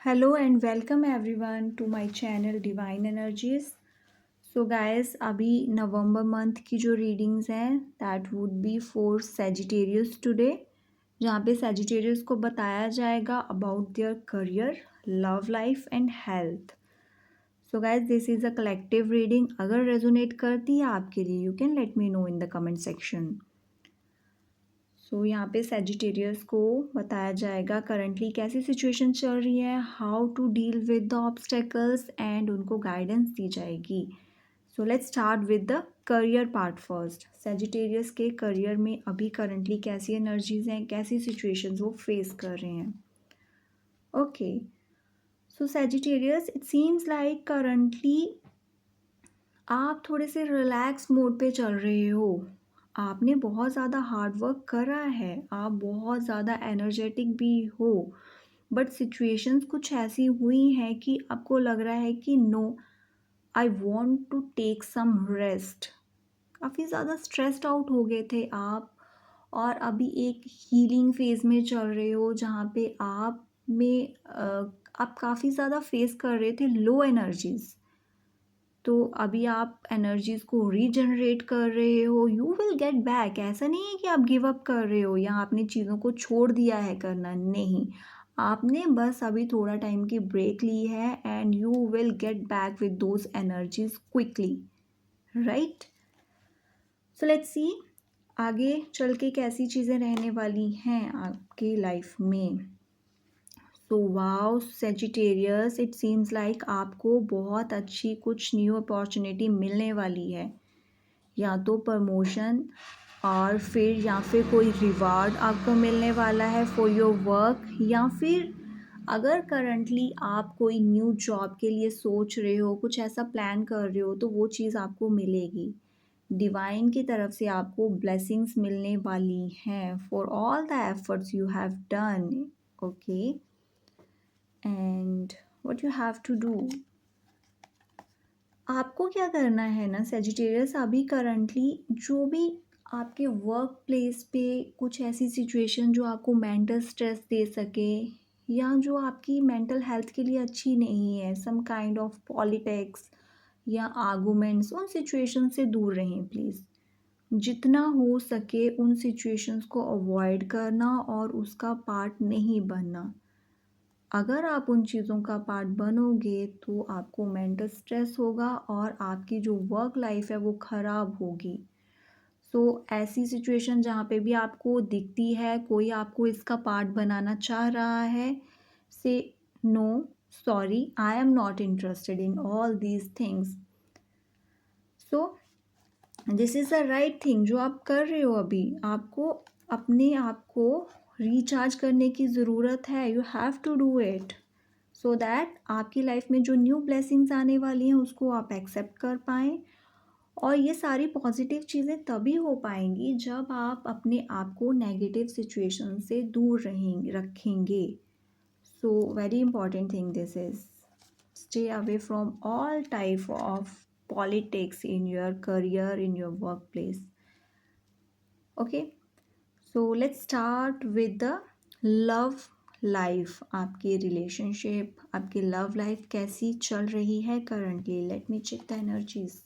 Hello and welcome everyone to my channel Divine Energies. So guys, अभी नवंबर month की जो readings हैं that would be for Sagittarius today, जहाँ पे Sagittarius को बताया जाएगा about their career, love life and health. So guys this is a collective reading. अगर रेजोनेट करती है आपके लिए, you can let me know in the comment section. So यहाँ पे सेजिटेरियस को बताया जाएगा करंटली कैसी सिचुएशन चल रही है, how to deal with the obstacles and उनको गाइडेंस दी जाएगी. So let's start with the career part first. Sagittarius के करियर में अभी करंटली कैसी एनर्जीज हैं, कैसी सिचुएशंस वो फेस कर रहे हैं. Okay, so Sagittarius it seems like currently आप थोड़े से रिलैक्स मोड पे चल रहे हो. आपने बहुत ज़्यादा हार्ड वर्क करा है, आप बहुत ज़्यादा एनर्जेटिक भी हो, बट सिचुएशंस कुछ ऐसी हुई हैं कि आपको लग रहा है कि no, I want to take some rest. काफ़ी ज़्यादा स्ट्रेस्ड आउट हो गए थे आप, और अभी एक हीलिंग फेज़ में चल रहे हो जहाँ पे आप काफ़ी ज़्यादा फेस कर रहे थे लो एनर्जीज़. तो अभी आप एनर्जीज़ को रीजनरेट कर रहे हो. You will get back. ऐसा नहीं है कि आप गिव अप कर रहे हो या आपने चीज़ों को छोड़ दिया है करना, नहीं. आपने बस अभी थोड़ा टाइम की ब्रेक ली है and you will get back with those energies quickly, right. So let's सी आगे चल के कैसी चीज़ें रहने वाली हैं आपकी लाइफ में. So wow Sagittarius, it seems like आपको बहुत अच्छी कुछ न्यू अपॉर्चुनिटी मिलने वाली है, या तो प्रमोशन या फिर कोई रिवार्ड आपको मिलने वाला है फॉर योर वर्क, या फिर अगर करंटली आप कोई न्यू जॉब के लिए सोच रहे हो, कुछ ऐसा प्लान कर रहे हो, तो वो चीज़ आपको मिलेगी. डिवाइन की तरफ से आपको ब्लेसिंग्स मिलने वाली हैं for all the efforts you have done. Okay, and what you have to do, आपको क्या करना है ना सेजिटेरियस, अभी करंटली जो भी आपके वर्क प्लेस पे कुछ ऐसी सिचुएशन जो आपको मेंटल स्ट्रेस दे सके या जो आपकी मेंटल हेल्थ के लिए अच्छी नहीं है, सम काइंड ऑफ पॉलिटिक्स या आर्गुमेंट्स, उन सिचुएशन से दूर रहें प्लीज़. जितना हो सके उन सिचुएशंस को अवॉइड करना और उसका पार्ट नहीं बनना. अगर आप उन चीज़ों का पार्ट बनोगे तो आपको मेंटल स्ट्रेस होगा और आपकी जो वर्क लाइफ है वो ख़राब होगी. सो ऐसी सिचुएशन जहाँ पे भी आपको दिखती है कोई आपको इसका पार्ट बनाना चाह रहा है, say no, sorry, I am not interested in all these things. So this is the right thing जो आप कर रहे हो. अभी आपको अपने आप को रिचार्ज करने की ज़रूरत है. You have to do it so that आपकी लाइफ में जो न्यू ब्लेसिंग्स आने वाली हैं उसको आप एक्सेप्ट कर पाएँ. और ये सारी पॉजिटिव चीज़ें तभी हो पाएंगी जब आप अपने आप को नेगेटिव सिचुएशन से दूर रखेंगे. So very important thing this is, stay away from all type of politics in your career, in your workplace. Okay, so let's start with the love life. आपकी रिलेशनशिप, आपकी लव लाइफ कैसी चल रही है currently. Let me check the energies.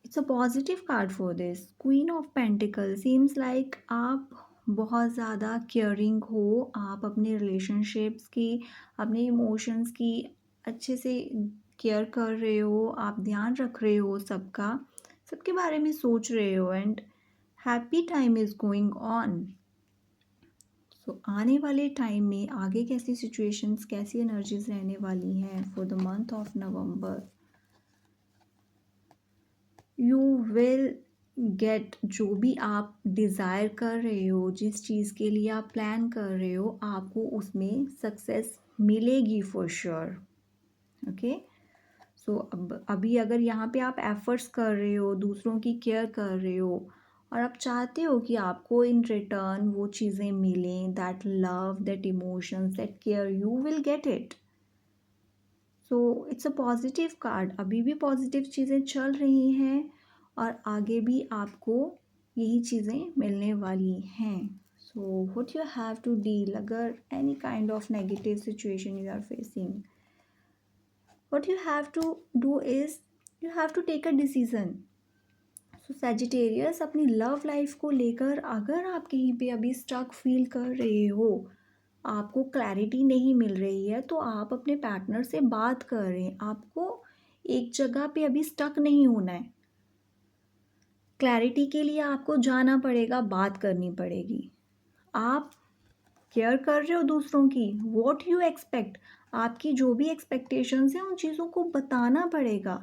It's a positive card for this. Queen of pentacle seems like आप बहुत ज़्यादा caring हो. आप अपने रिलेशनशिप्स की, अपने इमोशंस की अच्छे से केयर कर रहे हो. आप ध्यान रख रहे हो सबका, सबके बारे में सोच रहे हो and happy time is going on. So आने वाले टाइम में आगे कैसी सिचुएशंस, कैसी एनर्जीज रहने वाली हैं for the month of November. You will get जो भी आप डिज़ायर कर रहे हो, जिस चीज़ के लिए आप प्लान कर रहे हो, आपको उसमें सक्सेस मिलेगी फॉर श्योर. ओके, सो अब अभी अगर यहाँ पे आप एफर्ट्स कर रहे हो, दूसरों की केयर कर रहे हो और आप चाहते हो कि आपको इन रिटर्न वो चीज़ें मिलें, that love, that emotions, that care, you will get it. So it's a positive card. अभी भी पॉजिटिव चीज़ें चल रही हैं और आगे भी आपको यही चीज़ें मिलने वाली हैं. So what you have to deal अगर any kind of negative situation you are facing, what you have to do is you have to take a decision. So Sagittarius अपनी लव लाइफ को लेकर अगर आप कहीं पे अभी स्टक फील कर रहे हो, आपको क्लैरिटी नहीं मिल रही है, तो आप अपने पार्टनर से बात कर रहे हैं। आपको एक जगह पे अभी स्टक नहीं होना है। क्लैरिटी के लिए आपको जाना पड़ेगा, बात करनी पड़ेगी। आप केयर कर रहे हो दूसरों की, वॉट यू एक्सपेक्ट, आपकी जो भी एक्सपेक्टेशंस हैं उन चीज़ों को बताना पड़ेगा।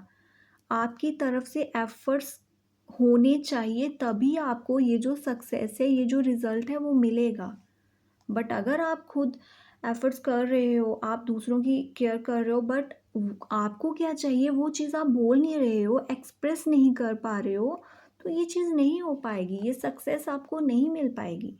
आपकी तरफ से एफर्ट्स होने चाहिए, तभी आपको ये जो सक्सेस है, ये जो रिज़ल्ट है वो मिलेगा। बट अगर आप खुद एफर्ट्स कर रहे हो, आप दूसरों की केयर कर रहे हो, बट आपको क्या चाहिए वो चीज़ आप बोल नहीं रहे हो, एक्सप्रेस नहीं कर पा रहे हो, तो ये चीज़ नहीं हो पाएगी, ये सक्सेस आपको नहीं मिल पाएगी।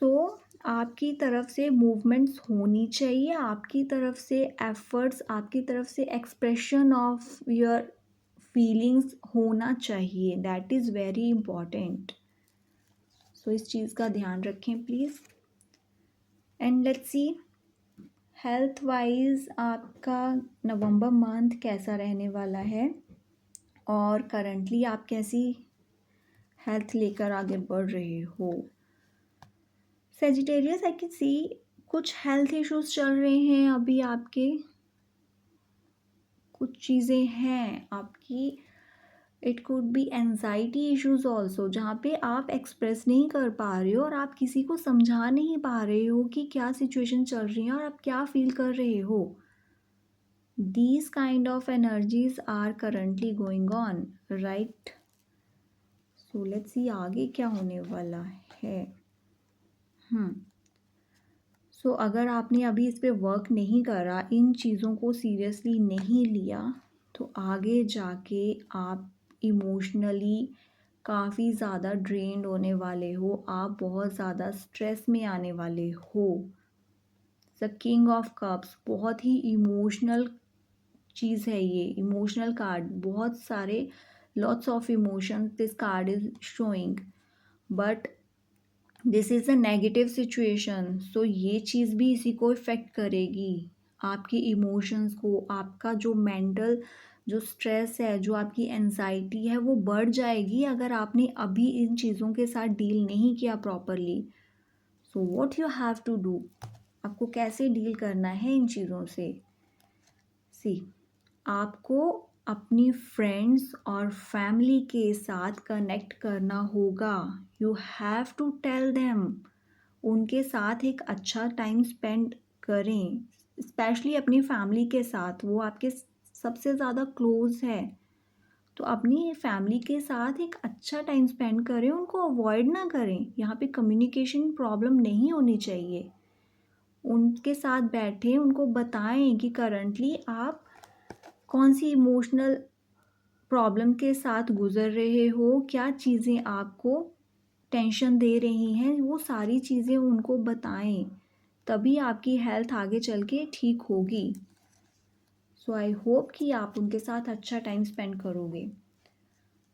सो आपकी तरफ से मूवमेंट्स होनी चाहिए, आपकी तरफ से एफर्ट्स, आपकी तरफ से एक्सप्रेशन ऑफ योर फीलिंग्स होना चाहिए। That is very important. So इस चीज़ का ध्यान रखें please. And let's see health wise आपका नवंबर मंथ कैसा रहने वाला है और करंटली आप कैसी हेल्थ लेकर आगे बढ़ रहे हो। सेजिटेरियस आई कैन सी कुछ हेल्थ इश्यूज चल रहे हैं अभी आपके, कुछ चीज़ें हैं आपकी। It could be anxiety issues also, जहाँ पे आप एक्सप्रेस नहीं कर पा रहे हो और आप किसी को समझा नहीं पा रहे हो कि क्या सिचुएशन चल रही है और आप क्या फील कर रहे हो। These kind of energies are currently going on, right? So let's see आगे क्या होने वाला है। सो अगर आपने अभी इस पे वर्क नहीं करा, इन चीज़ों को सीरियसली नहीं लिया, तो आगे जाके आप इमोशनली काफ़ी ज़्यादा ड्रेन्ड होने वाले हो, आप बहुत ज़्यादा स्ट्रेस में आने वाले हो। द किंग ऑफ कप्स बहुत ही इमोशनल चीज़ है, ये इमोशनल कार्ड, बहुत सारे lots of emotions this card is showing, but this is a negative situation. So ये चीज़ भी इसी को इफ़ेक्ट करेगी, आपके इमोशंस को, आपका जो मेंटल जो स्ट्रेस है, जो आपकी एनजाइटी है वो बढ़ जाएगी अगर आपने अभी इन चीज़ों के साथ डील नहीं किया properly. So what you have to do, आपको कैसे डील करना है इन चीज़ों से। सी आपको अपनी फ्रेंड्स और फैमिली के साथ कनेक्ट करना होगा। You have to tell them, उनके साथ एक अच्छा टाइम स्पेंड करें, स्पेशली अपनी फैमिली के साथ, वो आपके सबसे ज़्यादा क्लोज है। तो अपनी फैमिली के साथ एक अच्छा टाइम स्पेंड करें, उनको अवॉइड ना करें। यहाँ पे कम्युनिकेशन प्रॉब्लम नहीं होनी चाहिए। उनके साथ बैठें, उनको बताएं कि करंटली आप कौन सी इमोशनल प्रॉब्लम के साथ गुज़र रहे हो, क्या चीज़ें आपको टेंशन दे रही हैं, वो सारी चीज़ें उनको बताएं, तभी आपकी हेल्थ आगे चल के ठीक होगी। सो आई होप कि आप उनके साथ अच्छा टाइम स्पेंड करोगे।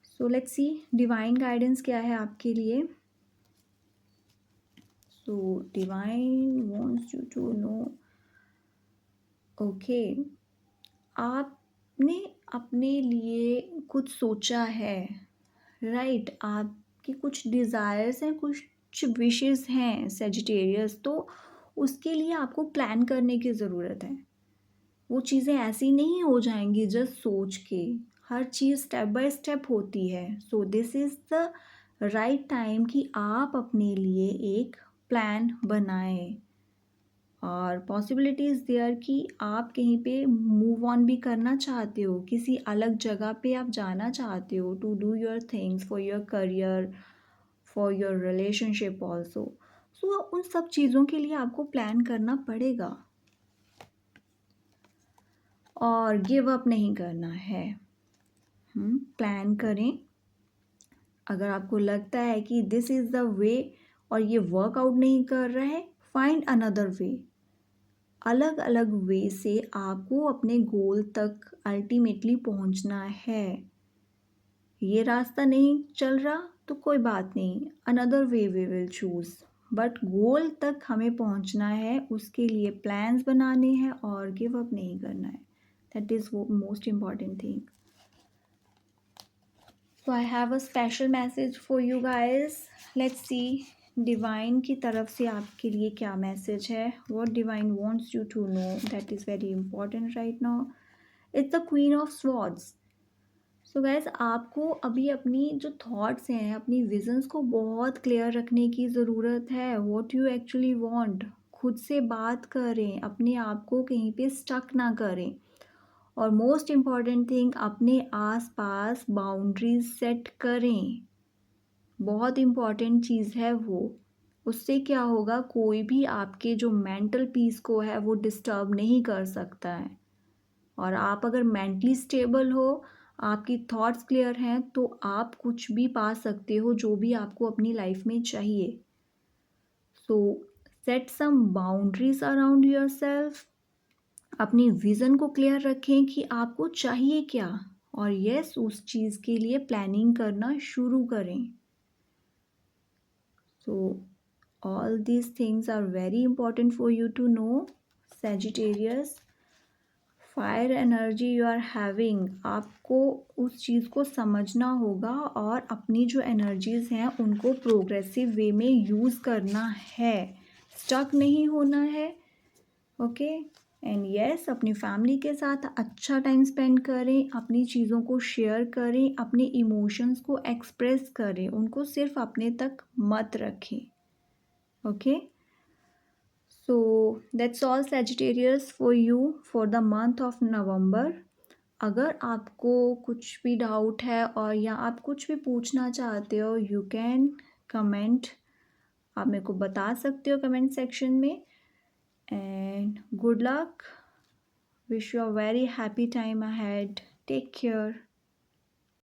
So let's see divine guidance क्या है आपके लिए। So divine wants you to know, okay, आपने अपने लिए कुछ सोचा है, राइट? आपकी कुछ डिज़ायर्स हैं, कुछ विशेस हैं सेजिटेरियस, तो उसके लिए आपको प्लान करने की ज़रूरत है। वो चीज़ें ऐसी नहीं हो जाएंगी जस्ट सोच के, हर चीज़ स्टेप बाय स्टेप होती है। सो this is the right time कि आप अपने लिए एक प्लान बनाएं, और पॉसिबिलिटीज़ देयर कि आप कहीं पे मूव ऑन भी करना चाहते हो, किसी अलग जगह पे आप जाना चाहते हो to do your things for your career, for your relationship also. So उन सब चीज़ों के लिए आपको प्लान करना पड़ेगा और गिव अप नहीं करना है। प्लान करें। अगर आपको लगता है कि दिस इज़ द वे और ये वर्कआउट नहीं कर रहा है, फाइंड अनदर वे। अलग अलग वे से आपको अपने गोल तक अल्टीमेटली पहुंचना है। ये रास्ता नहीं चल रहा तो कोई बात नहीं, another way we will choose, but goal तक हमें पहुंचना है, उसके लिए प्लान्स बनाने हैं और गिव अप नहीं करना है। दैट इज़ वो most important thing. So I have a special message for you guys. Let's see divine की तरफ से आपके लिए क्या मैसेज है, what divine wants you to know, that is very important right now. It's the queen of swords. So guys आपको अभी अपनी जो थॉट्स हैं, अपनी विजन्स को बहुत क्लियर रखने की ज़रूरत है। व्हाट यू एक्चुअली वांट, खुद से बात करें, अपने आप को कहीं पे स्टक ना करें। और मोस्ट इम्पॉर्टेंट थिंग, अपने आसपास बाउंड्रीज सेट करें। बहुत इम्पॉर्टेंट चीज़ है वो। उससे क्या होगा, कोई भी आपके जो मेंटल पीस को है वो डिस्टर्ब नहीं कर सकता है। और आप अगर मेंटली स्टेबल हो, आपकी थॉट्स क्लियर हैं, तो आप कुछ भी पा सकते हो जो भी आपको अपनी लाइफ में चाहिए। सो सेट सम बाउंड्रीज अराउंड योरसेल्फ। अपनी विज़न को क्लियर रखें कि आपको चाहिए क्या, और यस उस चीज़ के लिए प्लानिंग करना शुरू करें। So all these things are very important for you to know Sagittarius. Fire energy you are having, आपको उस चीज़ को समझना होगा और अपनी जो एनर्जीज़ हैं उनको प्रोग्रेसिव वे में यूज़ करना है, स्टक नहीं होना है। ओके एंड यस, अपनी फैमिली के साथ अच्छा टाइम स्पेंड करें, अपनी चीज़ों को शेयर करें, अपने इमोशंस को एक्सप्रेस करें, उनको सिर्फ अपने तक मत रखें। Okay so that's all Sagittarius for you for the month of November. अगर आपको कुछ भी डाउट है और या आप कुछ भी पूछना चाहते हो, यू कैन कमेंट, आप मेरे को बता सकते हो कमेंट सेक्शन में। And good luck, wish you a very happy time ahead, take care।